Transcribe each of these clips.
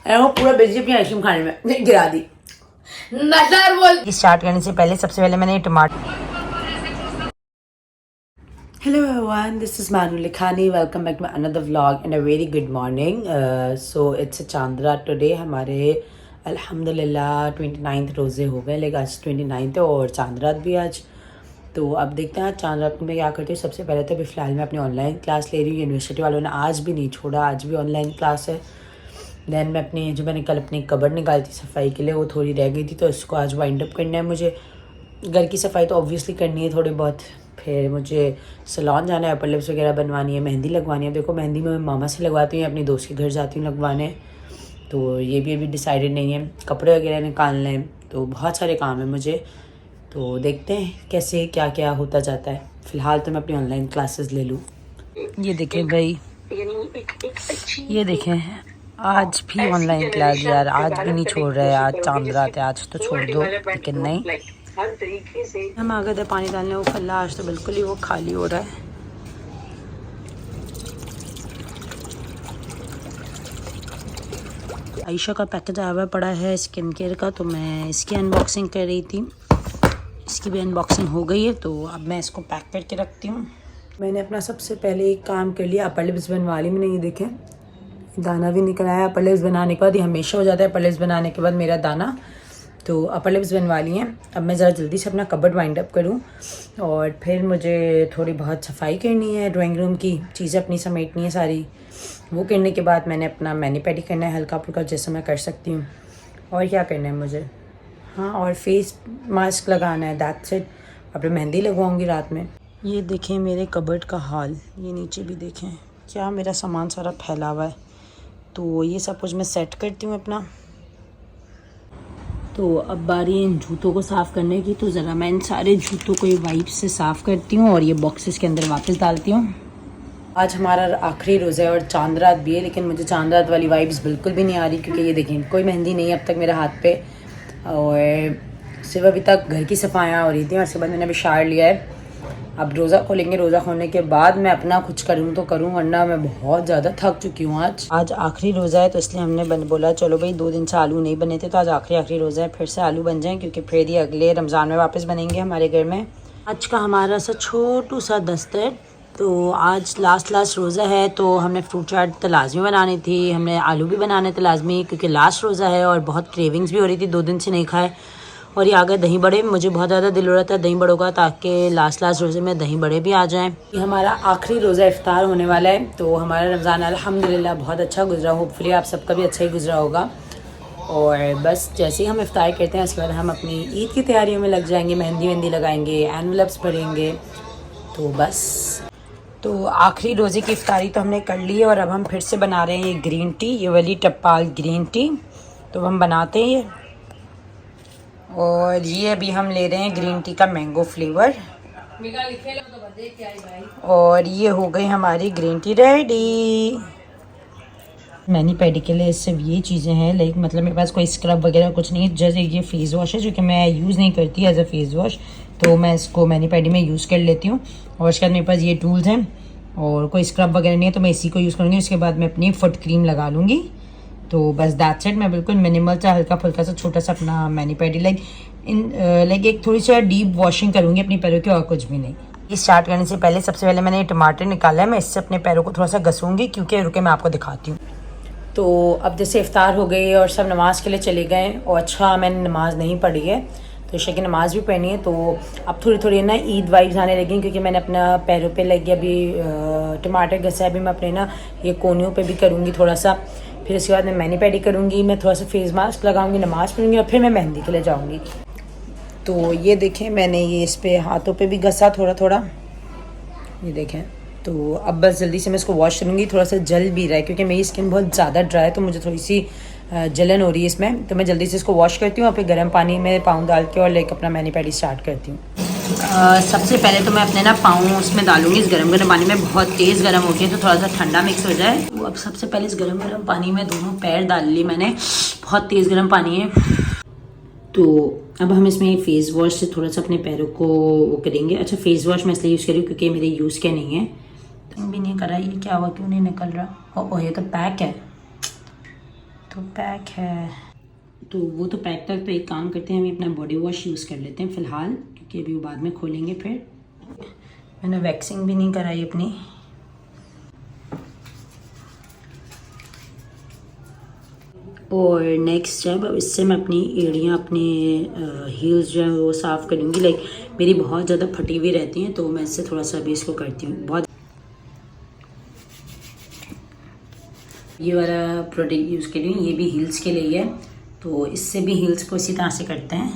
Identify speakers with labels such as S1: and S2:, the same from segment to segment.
S1: वो पूरा बेची अपनी आइसक्रीम खाने में गिरा दी। नजर बोल।
S2: स्टार्ट करने से पहले सबसे पहले मैंने टमाटर।
S1: Hello everyone, this is Manu Likhani. Welcome back to another vlog and a very good morning. So it's a Chandra today. हमारे अल्हम्दुलिल्लाह 29th रोज़े हो गए, लेकिन आज 29th है और चांद भी आज। तो अब देखते हैं चांद रात में क्या करती हूँ। सबसे पहले तो अभी फ़िलहाल मैं अपनी ऑनलाइन क्लास ले रही हूँ। यूनिवर्सिटी वालों ने आज भी नहीं छोड़ा, आज भी ऑनलाइन क्लास है। दैन मैं अपनी जो मैंने कल अपनी कबर्ड निकाली थी सफाई के लिए, वो थोड़ी रह गई थी, तो इसको आज वाइंड अप करना है मुझे। घर की सफाई तो ऑब्वियसली करनी है थोड़ी बहुत। फिर मुझे सैलून जाना है, अपर लिप्स वगैरह बनवानी है, मेहंदी लगवानी है। देखो मेहंदी मैं मामा से लगवाती हूँ, अपनी दोस्त के घर जाती हूँ लगवाने। तो ये भी अभी डिसाइडेड नहीं है। कपड़े वगैरह निकालने हैं, तो बहुत सारे काम है मुझे। तो देखते हैं कैसे क्या क्या होता जाता है। फ़िलहाल तो मैं अपनी ऑनलाइन क्लासेस ले लूँ।
S2: ये देखें भाई, ये देखें आज भी ऑनलाइन क्लास यार, आज भी नहीं छोड़ रहे। आज चांद रात है, आज तो छोड़ दो, लेकिन नहीं। हम आ गए थे पानी डालने, वो फल्ला आज तो बिल्कुल ही वो खाली हो रहा है। आयशा का पैकेज आया हुआ पड़ा है स्किन केयर का, तो मैं इसकी अनबॉक्सिंग कर रही थी। इसकी भी अनबॉक्सिंग हो गई है, तो अब मैं इसको पैक करके रखती हूँ।
S1: मैंने अपना सबसे पहले एक काम कर लिया, अपर लिप्स बनवा ली मैंने। ये देखें दाना भी निकल आया अपर लिप्स बनाने के बाद। ये हमेशा हो जाता है अपर लिप्स बनाने के बाद मेरा दाना। तो अपर लिप्स बनवा लिए हैं। अब मैं ज़रा जल्दी से अपना कबर्ड वाइंड अप करूँ और फिर मुझे थोड़ी बहुत सफाई करनी है, ड्राइंग रूम की चीज़ें अपनी समेटनी है सारी। वो करने के बाद मैंने अपना मैनी पैडी करना है हल्का फुल्का, जैसे मैं कर सकती हूँ। और क्या करना है मुझे, हाँ, और फेस मास्क लगाना है, दैट्स इट। अपनी मेहंदी लगवाऊँगी रात में।
S2: ये देखें मेरे कबर्ड का हाल, ये नीचे भी देखें क्या मेरा सामान सारा फैला हुआ है। तो ये सब कुछ मैं सेट करती हूँ अपना। तो अब बारी इन जूतों को साफ़ करने की, तो ज़रा मैं इन सारे जूतों को ये वाइप से साफ़ करती हूँ और ये बॉक्सेस के अंदर वापस डालती हूँ।
S1: आज हमारा आखिरी रोज़ा है और चांद रात भी है, लेकिन मुझे चांद रात वाली वाइब्स बिल्कुल भी नहीं आ रही, क्योंकि ये देखें कोई मेहंदी नहीं है अब तक मेरे हाथ पे। और सिर्फ अभी तक घर की सफाइयाँ हो रही थी और उसके बाद मैंने अभी शावर लिया है। अब रोज़ा खोलेंगे, रोज़ा खोलने के बाद मैं अपना कुछ करूँ तो करूँ, वरना मैं बहुत ज़्यादा थक चुकी हूँ। आज
S2: आखिरी रोज़ा है, तो इसलिए हमने बोला चलो भाई 2 दिन से आलू नहीं बने थे, तो आज आखिरी रोज़ा है, फिर से आलू बन जाएं, क्योंकि फिर ये अगले रमज़ान में वापस बनेंगे हमारे घर में। आज का हमारा सा छोटू सा दस्तर। तो आज लास्ट रोज़ा है, तो हमने फ्रूट चाट तो लाजमी बनानी थी, हमने आलू भी बनाने थे लाजमी, क्योंकि लास्ट रोज़ा है और बहुत क्रेविंग्स भी हो रही थी, 2 दिन से नहीं खाए। और ये आ गए दही बड़े, मुझे बहुत ज़्यादा दिल हो रहा था दही बड़ों का, ताकि लास्ट रोज़े में दही बड़े भी आ जाएं।
S1: ये हमारा आखिरी रोज़ा इफ्तार होने वाला है। तो हमारा रमज़ान अल्हम्दुलिल्लाह बहुत अच्छा गुजरा, होपफुली आप सबका भी अच्छा ही गुजरा होगा। और बस जैसे ही हम इफ्तार करते हैं उसके बाद हम अपनी ईद की तैयारियों में लग जाएंगे, मेहंदी लगाएंगे, एनवलप्स भरेंगे। तो बस,
S2: तो आखिरी रोज़े की इफ्तारी तो हमने कर ली है और अब हम फिर से बना रहे हैं ये ग्रीन टी, ये वाली टप्पाल ग्रीन टी। तो हम बनाते हैं ये, और ये अभी हम ले रहे हैं ग्रीन टी का मैंगो फ्लेवर। और ये हो गई हमारी green tea ready. Many paddy के लिए सिर्फ ये चीज़ें हैं, लाइक मतलब मेरे पास कोई स्क्रब वगैरह कुछ नहीं है। जैसे ये फेस वॉश है जो कि मैं यूज़ नहीं करती एज अ फेस वॉश, तो मैं इसको मैनी पैडी में यूज़ कर लेती हूँ। और उसके बाद मेरे पास ये टूल्स हैं और कोई स्क्रब वगैरह नहीं है, तो मैं इसी को यूज़ करूँगी। उसके बाद मैं अपनी फुट क्रीम लगा लूँगी। तो बस दैट्स इट। मैं बिल्कुल मिनिमल सा हल्का फुल्का सा छोटा सा अपना मैनी पैडी लाइक एक थोड़ी सी डीप वॉशिंग करूँगी अपनी पैरों की, और कुछ भी नहीं। ये स्टार्ट करने से पहले सबसे पहले मैंने ये टमाटर निकाला है, मैं इससे अपने पैरों को थोड़ा सा घसूँगी, क्योंकि रुके मैं आपको दिखाती हूँ।
S1: तो अब जैसे इफ्तार हो गई और सब नमाज़ के लिए चले गए, और अच्छा मैंने नमाज़ नहीं पढ़ी है, तो ईशा की नमाज़ भी पढ़नी है। तो अब थोड़ी ना ईद वाइब्स आने लगी, क्योंकि मैंने अपना पैरों पे लगी अभी टमाटर घसा, अभी मैं अपने ना ये कोनियों पे भी करूँगी थोड़ा सा। फिर उसके बाद मैं मैनी पैडी करूँगी, मैं थोड़ा सा फेस मास्क लगाऊँगी, नमाज़ पढ़ूँगी, और फिर मैं मेहंदी के लिए जाऊँगी। तो ये देखें मैंने ये इस पे हाथों पे भी घसा थोड़ा, ये देखें। तो अब बस जल्दी से मैं इसको वॉश करूँगी। थोड़ा सा जल भी रहा है, क्योंकि मेरी स्किन बहुत ज़्यादा ड्राई है, तो मुझे थोड़ी सी जलन हो रही है इसमें। तो मैं जल्दी से इसको वॉश करती हूँ और फिर गर्म पानी में पाँव डाल के और लाइक अपना मैनी पैडी स्टार्ट करती हूँ।
S2: सबसे पहले तो मैं अपने ना पाँव उसमें डालूंगी इस गर्म पानी में। बहुत तेज़ गर्म हो गया, तो थोड़ा सा ठंडा मिक्स हो जाए। तो अब सबसे पहले इस गर्म पानी में दोनों पैर डाल ली मैंने, बहुत तेज़ गर्म पानी है। तो अब हम इसमें फेस वॉश से थोड़ा सा अपने पैरों को वो करेंगे। अच्छा, फेस वॉश मैं इसलिए यूज़ कर रही हूँ क्योंकि मेरे यूज़ के नहीं है। तो भी नहीं करा, ये क्या हुआ, क्यों नहीं निकल रहा? ओह, ये तो पैक है। तो पैक है, तो वो तो पैक था। तो एक काम करते हैं, हम अपना बॉडी वॉश यूज़ कर लेते हैं फ़िलहाल, क्योंकि अभी वो बाद में खोलेंगे। फिर मैंने वैक्सिंग भी नहीं कराई अपनी। और नेक्स्ट स्टेप, अब इससे मैं अपनी एड़ियाँ, अपने हील्स जो हैं वो साफ़ करूँगी। लाइक मेरी बहुत ज़्यादा फटी हुई रहती हैं, तो मैं इससे थोड़ा सा भी इसको करती हूँ। बहुत ये वाला प्रोडक्ट यूज़ कर रही हूँ, ये भी हील्स के लिए है। तो इससे भी हील्स को इसी तरह से करते हैं।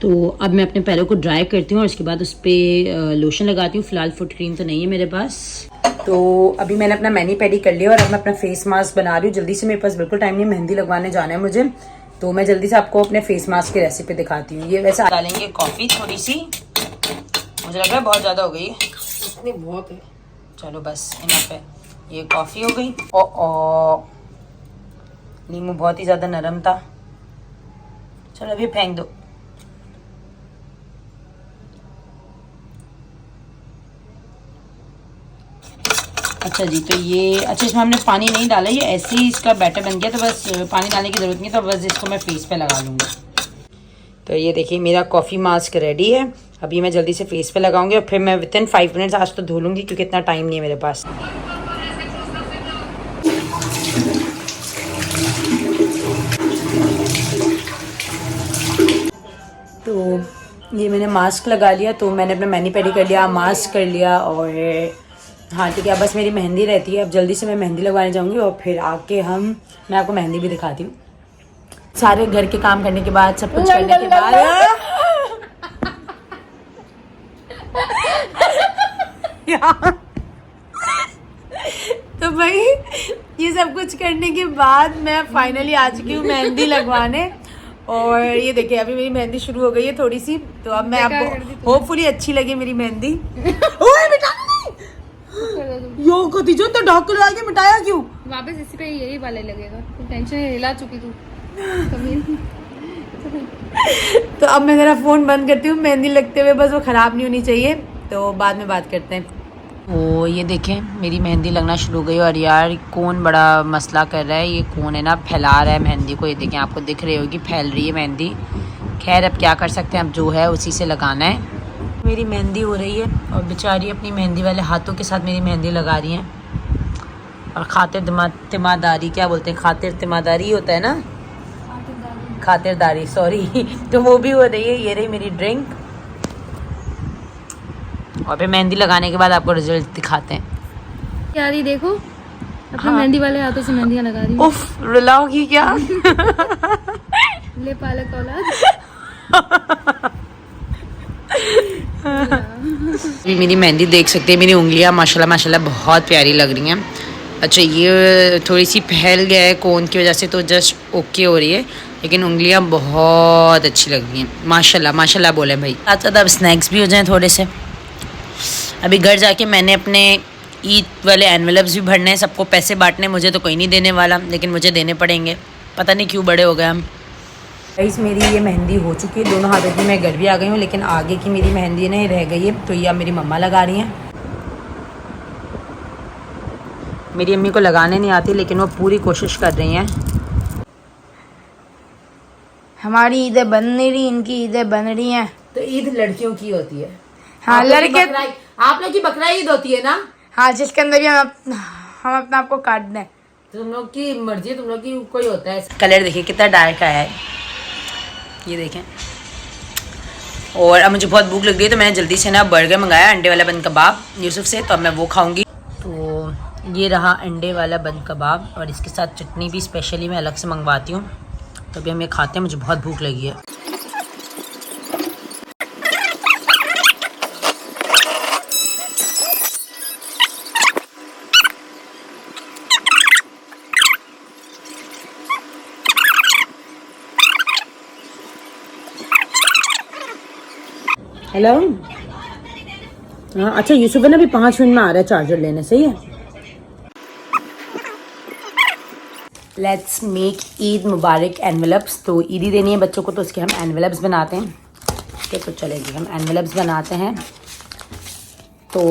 S2: तो अब मैं अपने पैरों को ड्राई करती हूँ और उसके बाद उस पर लोशन लगाती हूँ। फ़िलहाल फुट क्रीम तो नहीं है मेरे पास। तो अभी मैंने अपना मैनी पेडी कर लिया और अब मैं अपना फेस मास्क बना रही हूँ जल्दी से। मेरे पास बिल्कुल टाइम नहीं, मेहंदी लगवाने जाना है मुझे। तो मैं जल्दी से आपको अपने फेस मास्क की रेसिपी दिखाती हूँ। ये वैसे डालेंगे कॉफ़ी थोड़ी सी, मुझे लग रहा है बहुत ज़्यादा हो गई है।
S1: नहीं बहुत है,
S2: चलो बस इनफ है। ये कॉफ़ी हो गई। ओ नींबू बहुत ही ज़्यादा नरम था। चलो अभी फेंक दो। अच्छा जी, तो ये अच्छा, इसमें हमने पानी नहीं डाला, ये ऐसे ही इसका बैटर बन गया। तो बस पानी डालने की ज़रूरत नहीं, तो बस इसको मैं फेस पे लगा लूँगी। तो ये देखिए मेरा कॉफ़ी मास्क रेडी है। अभी मैं जल्दी से फेस पे लगाऊंगी और फिर मैं विथिन 5 मिनट्स आज तो धो लूँगी, क्योंकि इतना टाइम नहीं है मेरे पास। तो ये मैंने मास्क लगा लिया, तो मैंने अपना मैनी पेडी कर लिया, मास्क कर लिया। और हाँ ठीक है, अब बस मेरी मेहंदी रहती है। अब जल्दी से मैं मेहंदी लगवाने जाऊँगी और फिर आके मैं आपको मेहंदी भी दिखाती हूँ। सारे घर के काम करने के बाद, सब कुछ करने के बाद तो भाई ये सब कुछ करने के बाद मैं फाइनली आ चुकी हूँ मेहंदी लगवाने। और ये देखिए अभी मेरी मेहंदी शुरू हो गई है थोड़ी सी। तो अब मैं आपको होपफुली अच्छी लगी मेरी मेहंदी। ओए बेटा यो को तीजो तो ढाक लगा के मिटाया क्यों?
S3: वापस इसी पे यही वाला लगेगा। तुम टेंशन हिला चुकी तू कभी।
S2: तो अब मैं ज़रा फ़ोन बंद करती हूँ मेहंदी लगते हुए, बस वो ख़राब नहीं होनी चाहिए। तो बाद में बात करते हैं। ओ ये देखें मेरी मेहंदी लगना शुरू हो गई। और यार कौन बड़ा मसला कर रहा है, ये कौन है ना फैला रहा है मेहंदी को। ये देखें, आपको दिख रही होगी फैल रही है मेहंदी। खैर अब क्या कर सकते हैं, अब जो है उसी से लगाना है। मेरी मेहंदी हो रही है और बेचारी अपनी मेहंदी वाले हाथों के साथ मेरी मेहंदी लगा रही हैं। और तिमादारी क्या बोलते हैं, खातिर तिमादारी होता है ना, खातिरदारी सॉरी तो वो भी हो रही है। ये रही मेरी ड्रिंक। और फिर मेहंदी लगाने के बाद आपको रिजल्ट दिखाते हैं।
S3: यार ये देखो अपने मेहंदी वाले हाथों से मेहंदियाँ लगा रही हूँ।
S2: उफ रुलाओगी क्या?
S3: ले पालक औलाद।
S2: मेरी मेहंदी देख सकते हैं, मेरी उंगलियां माशाल्लाह माशाल्लाह बहुत प्यारी लग रही हैं। अच्छा ये थोड़ी सी फैल गया है कोन की वजह से, तो जस्ट ओके हो रही है, लेकिन उंगलियां बहुत अच्छी लग रही हैं माशाल्लाह माशाल्लाह बोले भाई। साथ साथ अब स्नैक्स भी हो जाएं थोड़े से। अभी घर जाके मैंने अपने ईद वाले एनवेलप्स भी भरने हैं, सबको पैसे बांटने। मुझे तो कोई नहीं देने वाला, लेकिन मुझे देने पड़ेंगे। पता नहीं क्यों बड़े हो गए हम। गाइस मेरी ये मेहंदी हो चुकी है, दोनों हाथों की मैं घर भी आ गई हूँ, लेकिन आगे की मेरी मेहंदी नहीं रह गई है। तो ये अब मेरी मम्मा लगा रही हैं। मेरी अम्मी को लगाने नहीं आती, लेकिन वो पूरी कोशिश कर रही हैं।
S3: हमारी ईदें बन नहीं रही, इनकी ईदें बन रही हैं।
S1: तो ईद लड़कियों की होती है।
S3: हाँ लड़के,
S1: आप लोग की बकरा ईद होती है ना।
S3: हाँ जिसके अंदर भी हम अपना आपको काट दें।
S1: तुम लोग की मर्जी, तुम लोग की कोई होता है।
S2: कलर देखिए कितना डार्क आया है, ये देखें। और अब मुझे बहुत भूख लग रही है, तो मैंने जल्दी से ना बर्गर मंगाया, अंडे वाला बन कबाब यूसुफ से। तो अब मैं वो खाऊंगी। तो ये रहा अंडे वाला बन कबाब, और इसके साथ चटनी भी स्पेशली मैं अलग से मंगवाती हूँ। तो अभी हम ये खाते हैं, मुझे बहुत भूख लगी है। हेलो हाँ अच्छा, यूसुफ है ना अभी 5 मिनट में आ रहा है चार्जर लेने, सही है। Let's make Eid Mubarak envelopes. तो ईदी देनी है बच्चों को, तो उसके हम एनवेलप्स बनाते हैं। ठीक है तो चलेगी, हम एनवेलप्स बनाते हैं। तो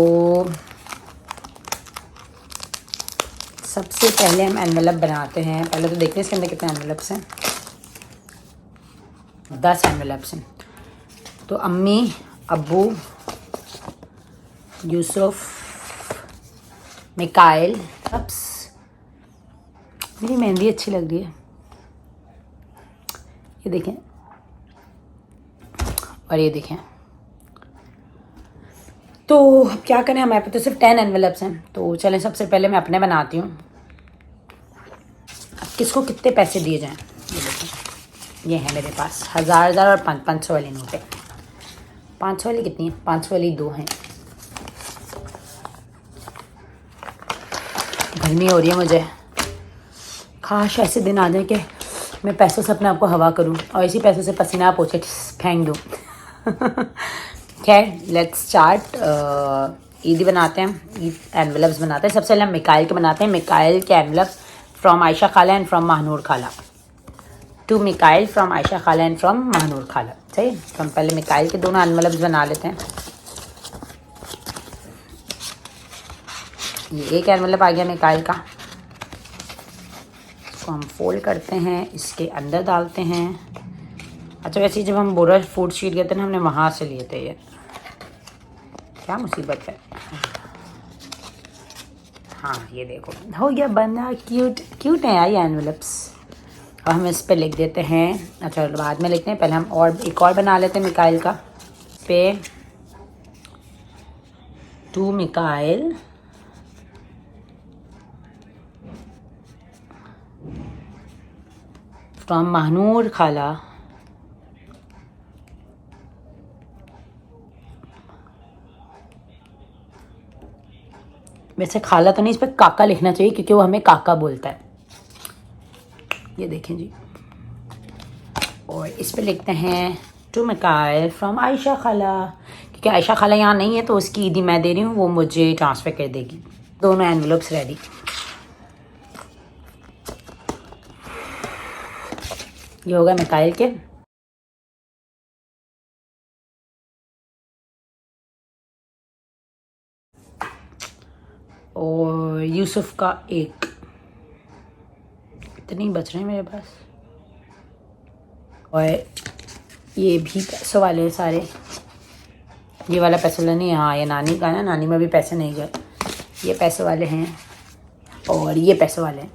S1: सबसे पहले हम एनवेलप बनाते हैं। पहले तो देखते हैं इसके अंदर कितने एनवेलप्स हैं। 10 एनवेलप्स हैं। तो अम्मी, अब्बू, यूसुफ, मिकाइल, मेरी मेहंदी अच्छी लग रही है, ये देखें, और ये देखें। तो अब क्या करें, हमारे पास तो सिर्फ 10 एनवेलप्स हैं। तो चलें सबसे पहले मैं अपने बनाती हूँ। किसको कितने पैसे दिए जाएं, ये देखें। ये है मेरे पास 1000 और 500 वाली नोट है। 500 वाली कितनी है? 500 वाली 2 हैं। गर्मी हो रही है मुझे, काश ऐसे दिन आ जाए कि मैं पैसों से अपने आप को हवा करूं और इसी पैसों से पसीना पोछे फेंक दूं। खैर, लेट्स स्टार्ट। ईदी बनाते हैं, ईद एनवेलप्स बनाते हैं। सबसे पहले हम मिकाइल के बनाते हैं। मिकाइल के एनवेलप्स फ्रॉम आयशा खाला एंड फ्रॉम महानूर खाला। टू मिकाइल फ्रॉम आयशा खाला एंड फ्रॉम महानूर खाला। सही, तो हम पहले मिकाइल के दोनों एनवेलप्स बना लेते हैं। ये एक एनवेलप आ गया मिकाइल का। इसको हम फोल्ड करते हैं, इसके अंदर डालते हैं। अच्छा, वैसे जब हम बोरा फूड शीट गए थे ना, हमने वहाँ से लिए थे। ये क्या मुसीबत है। हाँ, ये देखो हो गया बना। क्यूट क्यूट है यार ये एनवेलप्स। और हम इस पे लिख देते हैं, अच्छा बाद में लिखते हैं, पहले हम और एक और बना लेते हैं मिकाइल का। पे टू मिकाइल फ्रॉम महानूर खाला वैसे खाला तो नहीं, इस पर काका लिखना चाहिए क्योंकि वो हमें काका बोलता है। ये देखें जी। और इस पे लिखते हैं टू मिकाइल फ्रॉम आयशा खाला, क्योंकि आयशा खाला यहाँ नहीं है तो उसकी ईदी मैं दे रही हूँ, वो मुझे ट्रांसफ़र कर देगी। दोनों एनवेलप्स रेडी। ये होगा मिकाइल के। और यूसुफ का एक। इतने बच रहे हैं मेरे पास। और ये भी पैसों वाले हैं सारे। ये वाला पैसा वाला नहीं है, हाँ ये नानी का ना, नानी में भी पैसे नहीं गए। ये पैसे वाले हैं और ये पैसे वाले हैं।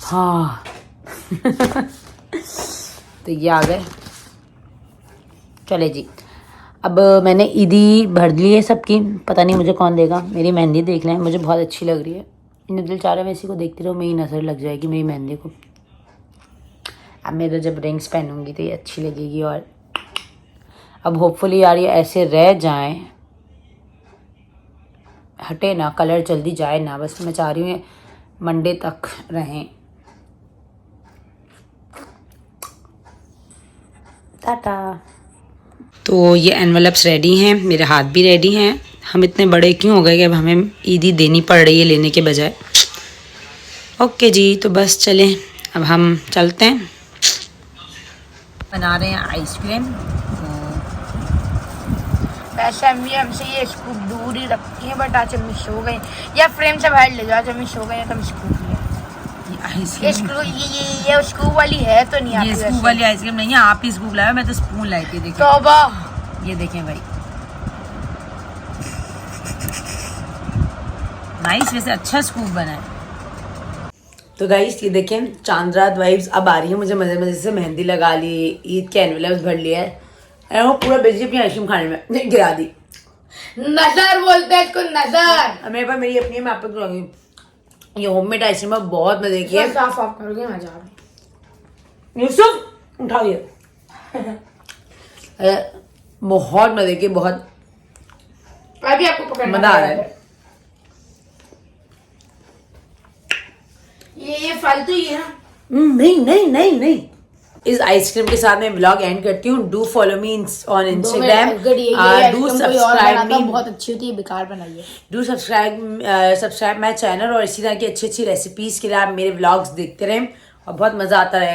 S1: हाँ। तो ये आ गए। चले जी, अब मैंने ईदी भर ली है सबकी। पता नहीं मुझे कौन देगा। मेरी मेहंदी देख लें, मुझे बहुत अच्छी लग रही है। इन्हें दिल चाह रहा है मैं इसी को देखती रहूँ, मेरी नज़र लग जाएगी मेरी मेहंदी को। अब मैं तो जब रिंग्स पहनूंगी तो ये अच्छी लगेगी। और अब होपफुली यार ये ऐसे रह जाएं, हटे ना, कलर जल्दी जाए ना। बस मैं चाह रही हूँ ये मंडे तक रहें। टाटा। तो ये एनवेलप्स रेडी हैं, मेरे हाथ भी रेडी हैं। हम इतने बड़े क्यों हो गए कि अब हमें ईदी देनी पड़ रही है लेने के बजाय। ओके जी, तो बस चलें, अब हम चलते हैं। बना रहे हैं आइसक्रीम।
S2: वैसे अम्मी हमसे ये स्कूप दूर ही रखती है, बट आज अम्मी सो गई। या फ्रेम से बाहर ले जाओ, आज अम्मी सो गई है तो हम स्कूप लिया। ये स्कूप वाली है तो नहीं,
S1: ये स्कूप वाली आइसक्रीम नहीं है, आप ही स्कूप लाए, मैं तो स्पून लाई थी। देखिए
S2: तौबा,
S1: ये देखें भाई, नाइस। वैसे अच्छा स्कूप बना है। तो गाइस ये देखें, चांद रात वाइब्स अब आ रही है मुझे। मजे मजे से मेहंदी लगा ली, ईद के एनवेलप्स भर लिया है, वो पूरा बिजी अपनी आइसक्रीम खाने में गिरा दी।
S2: नजर बोलते हैं इसको, नजर।
S1: मेरे पास मेरी अपनी है, मैं आप लोग लगी। ये होममेड आइसक्रीम में बहुत मजे की है।
S2: साफ ऑफ करोगे, मैं जा रहा हूं।
S1: यूसुफ उठा लिया। बहुत मजे की, बहुत
S2: अभी आपको पकड़ना
S1: मजा आ रहा है।
S2: ये फालतू ही है ना।
S1: नहीं नहीं नहीं नहीं। इस आइसक्रीम के साथ मैं व्लॉग एंड करती हूँ। Do follow me on Instagram. Do subscribe मी।
S2: बहुत अच्छी होती है, बेकार बनाई है।
S1: Do subscribe my channel. और इसी तरह की अच्छी अच्छी रेसिपीज के लिए आप मेरे व्लॉग्स देखते रहें और बहुत मजा आता रहेगा।